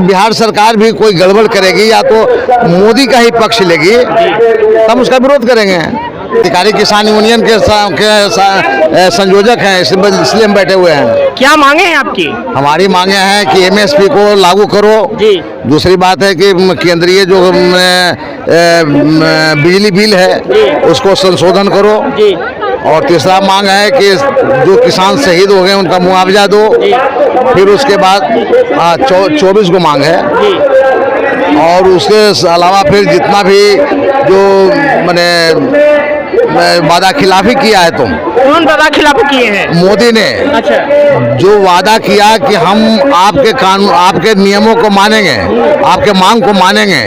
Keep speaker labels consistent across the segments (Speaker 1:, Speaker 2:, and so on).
Speaker 1: बिहार सरकार भी कोई गड़बड़ करेगी या तो मोदी का ही पक्ष लेगी तब उसका विरोध करेंगे। अधिकारी किसान यूनियन के संयोजक हैं, इसलिए हम बैठे हुए हैं।
Speaker 2: क्या मांगे हैं आपकी? हमारी
Speaker 1: मांगे हैं कि एमएसपी को लागू करो
Speaker 2: जी।
Speaker 1: दूसरी बात है कि केंद्रीय जो बिजली बिल है उसको संशोधन करो
Speaker 2: जी।
Speaker 1: और तीसरा मांग है कि जो किसान शहीद हो गए उनका मुआवजा दो। फिर उसके बाद 24 को मांग है
Speaker 2: जी।
Speaker 1: और उसके अलावा फिर जितना भी जो मैंने वादा खिलाफी किया है
Speaker 2: कौन वादा खिलाफी किए हैं?
Speaker 1: मोदी ने।
Speaker 2: अच्छा।
Speaker 1: जो वादा किया कि हम आपके कानून आपके नियमों को मानेंगे, आपके मांग को मानेंगे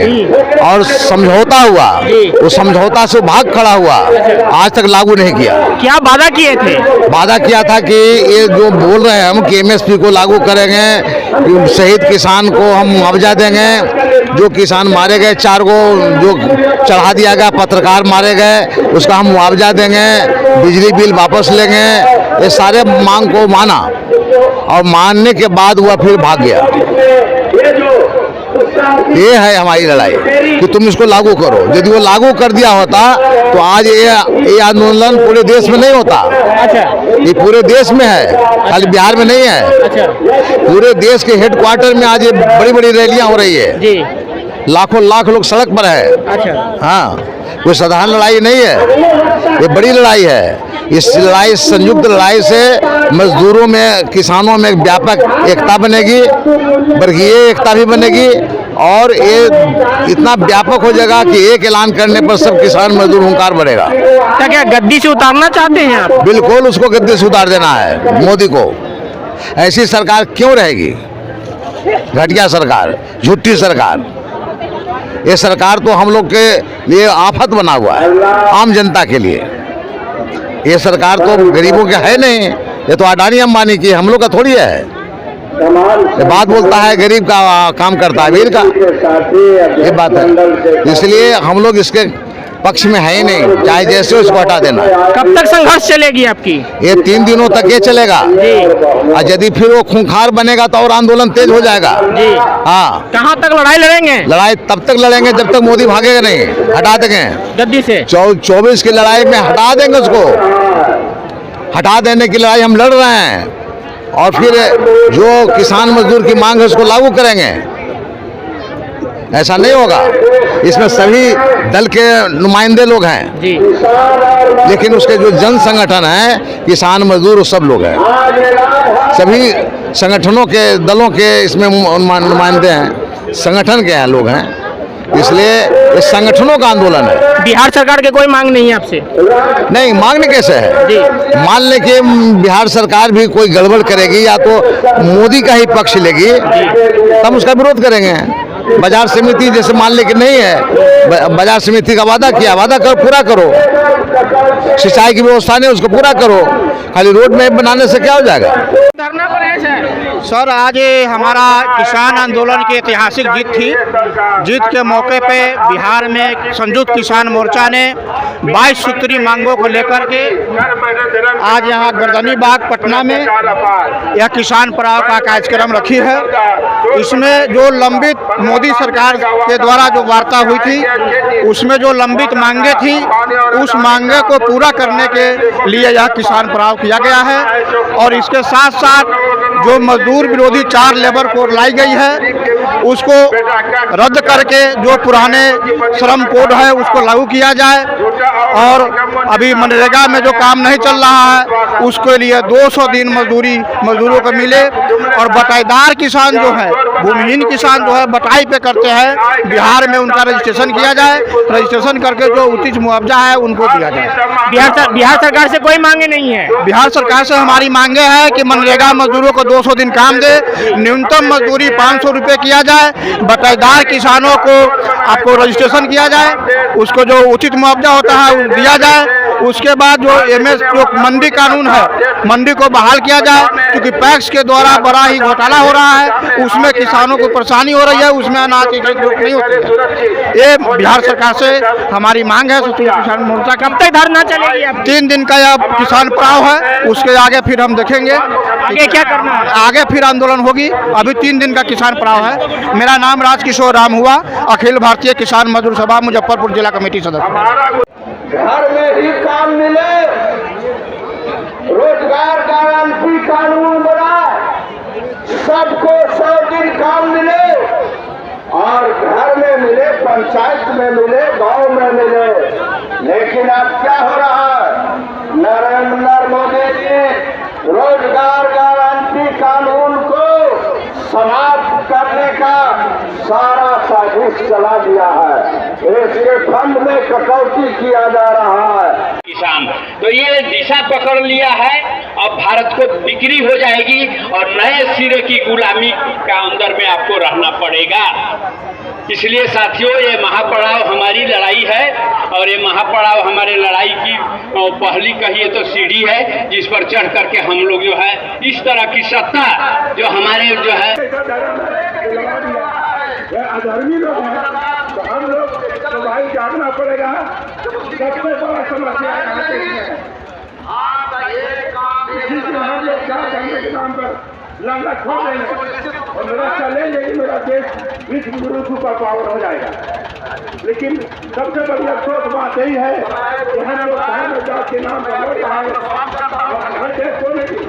Speaker 1: और समझौता हुआ, वो समझौता से भाग खड़ा हुआ, आज तक लागू नहीं किया।
Speaker 2: क्या वादा किए थे?
Speaker 1: वादा किया था कि ये जो बोल रहे हैं हम कि एमएसपी को लागू करेंगे, शहीद किसान को हम मुआवजा देंगे, जो किसान मारे गए 4 को जो चढ़ा दिया गया, पत्रकार मारे गए उसका हम मुआवजा देंगे, बिजली बिल वापस लेंगे, ये सारे मांग को माना और मानने के बाद वह फिर भाग गया। ये है हमारी लड़ाई कि तुम इसको लागू करो। यदि वो लागू कर दिया होता तो आज ये आंदोलन पूरे देश में नहीं होता।
Speaker 2: अच्छा।
Speaker 1: ये पूरे देश में है, खाली बिहार में नहीं है।
Speaker 2: अच्छा।
Speaker 1: पूरे देश के हेडक्वार्टर में आज ये बड़ी बड़ी रैलियां हो रही है
Speaker 2: जी।
Speaker 1: लाखों लाख लोग सड़क पर है।
Speaker 2: अच्छा।
Speaker 1: हाँ, कोई साधारण लड़ाई नहीं है, ये बड़ी लड़ाई है। इस लड़ाई संयुक्त लड़ाई से मजदूरों में, किसानों में व्यापक एकता बनेगी, वर्गीय एकता भी बनेगी और ये इतना व्यापक हो जाएगा कि एक ऐलान करने पर सब किसान मजदूर हुंकार बढ़ेगा।
Speaker 2: क्या गद्दी से उतारना चाहते हैं आप?
Speaker 1: बिल्कुल, उसको गद्दी से उतार देना है मोदी को। ऐसी सरकार क्यों रहेगी? घटिया सरकार, झूठी सरकार। ये सरकार तो हम लोग के लिए आफत बना हुआ है, आम जनता के लिए। ये सरकार तो गरीबों के है नहीं, ये तो अडानी अंबानी की, हम लोग का थोड़ी है। ये बात बोलता है गरीब का काम करता है वीर का, ये बात है। इसलिए हम लोग इसके पक्ष में है ही नहीं, चाहे जैसे उसको हटा देना।
Speaker 2: कब तक संघर्ष चलेगी आपकी?
Speaker 1: ये 3 दिनों तक ये चलेगा और यदि फिर वो खूंखार बनेगा तो और आंदोलन तेज हो जाएगा
Speaker 2: जी।
Speaker 1: हाँ।
Speaker 2: कहाँ तक लड़ाई लड़ेंगे?
Speaker 1: लड़ाई तब तक लड़ेंगे जब तक मोदी भागेगा नहीं, हटा देंगे
Speaker 2: गद्दी से।
Speaker 1: 24 की लड़ाई में हटा देंगे उसको, हटा देने की लड़ाई हम लड़ रहे हैं और फिर जो किसान मजदूर की मांग है उसको लागू करेंगे। ऐसा नहीं होगा, इसमें सभी दल के नुमाइंदे लोग हैं
Speaker 2: जी।
Speaker 1: लेकिन उसके जो जन संगठन है, किसान मजदूर सब लोग हैं, सभी संगठनों के दलों के इसमें नुमाइंदे हैं, संगठन के हैं लोग हैं, इसलिए ये संगठनों का आंदोलन है।
Speaker 2: बिहार सरकार के कोई मांग नहीं है आपसे?
Speaker 1: नहीं, मांगने कैसे है
Speaker 2: जी।
Speaker 1: मान ले कि बिहार सरकार भी कोई गड़बड़ करेगी या तो मोदी का ही पक्ष लेगी तब उसका विरोध करेंगे। बाजार समिति जैसे मान ले कि नहीं है, बाजार समिति का वादा किया, वादा पूरा करो। सिंचाई की व्यवस्था नहीं, उसको पूरा करो। खाली रोड में बनाने से क्या हो जाएगा?
Speaker 2: धरना पर है
Speaker 3: सर, आज हमारा किसान आंदोलन की ऐतिहासिक जीत थी। जीत के मौके पे बिहार में संयुक्त किसान मोर्चा ने 22 सूत्री मांगों को लेकर के आज यहाँ गर्दनी बाग पटना में यह किसान पड़ाव का कार्यक्रम रखी है। इसमें जो लंबित मोदी सरकार के द्वारा जो वार्ता हुई थी, उसमें जो लंबित मांगे थी, उस मांगे को पूरा करने के लिए यह किसान पड़ाव किया गया है। और इसके साथ साथ जो मजदूर विरोधी 4 लेबर कोड लाई गई है, उसको रद्द करके जो पुराने श्रम कोड है उसको लागू किया जाए। और अभी मनरेगा में जो काम नहीं चल रहा है उसके लिए 200 दिन मजदूरों को मिले। और बटाईदार किसान जो है, भूमिहीन किसान जो है बटाई पे करते हैं, बिहार में उनका रजिस्ट्रेशन किया जाए, रजिस्ट्रेशन करके जो उचित मुआवजा है उनको दिया जाए।
Speaker 2: बिहार सरकार से कोई मांगे नहीं है?
Speaker 3: बिहार सरकार से हमारी मांगे हैं कि मनरेगा मजदूरों को 200 दिन काम दे, न्यूनतम मजदूरी 500 रुपये किया जाए, बटाईदार किसानों को आपको रजिस्ट्रेशन किया जाए, उसको जो उचित मुआवजा होता है वो दिया जाए। उसके बाद जो जो मंडी कानून है, मंडी को बहाल किया जाए, क्योंकि पैक्स के द्वारा बड़ा ही घोटाला हो रहा है, उसमें किसानों को परेशानी हो रही है, उसमें अनाज की खरीद नहीं होती है। ये बिहार सरकार से हमारी मांग है। संयुक्त किसान मोर्चा
Speaker 2: कब तक धरना चलेगी अब?
Speaker 3: 3 दिन का यह किसान पड़ाव है, उसके आगे फिर हम देखेंगे
Speaker 2: आगे क्या करना है।
Speaker 3: आगे फिर आंदोलन होगी। अभी 3 दिन का किसान पड़ाव है। मेरा नाम राजकिशोर राम हुआ, अखिल भारतीय किसान मजदूर सभा मुजफ्फरपुर जिला कमेटी सदस्य।
Speaker 4: घर में ही काम मिले, रोजगार गारंटी कानून बना, सबको 100 दिन काम मिले, और घर में मिले, पंचायत में मिले, गांव में मिले। लेकिन अब क्या हो रहा है? नरेंद्र मोदी जी रोजगार गारंटी कानून को समाप्त करने का सारा साजिश चला दिया है। इसके फंड में कटौती किया जा रहा है।
Speaker 5: किसान तो ये दिशा पकड़ लिया है। अब भारत को बिक्री हो जाएगी और नए सिरे की गुलामी का अंदर में आपको रहना पड़ेगा। इसलिए साथियों, ये महापड़ाव हमारी लड़ाई है, और ये महापड़ाव हमारे लड़ाई की पहली कहिए तो सीढ़ी है, जिस पर चढ़ करके हम लोग जो है इस तरह की सत्ता जो हमारे जो है
Speaker 4: अधर्मी लोग हैं, तो हम लोग तो भाई जागना पड़ेगा। सबसे बड़ा समस्या हम लोग क्या करने के नाम पर लंगा छोड़ देंगे और रास्ता ले लेंगे, मेरा देश विश्व गुरु सुपर पावर हो जाएगा। लेकिन सबसे बड़ी अफसोस बात यही है कि हम लोग धर्म जात के नाम पर लड़ रहे हैं और हर देश को नहीं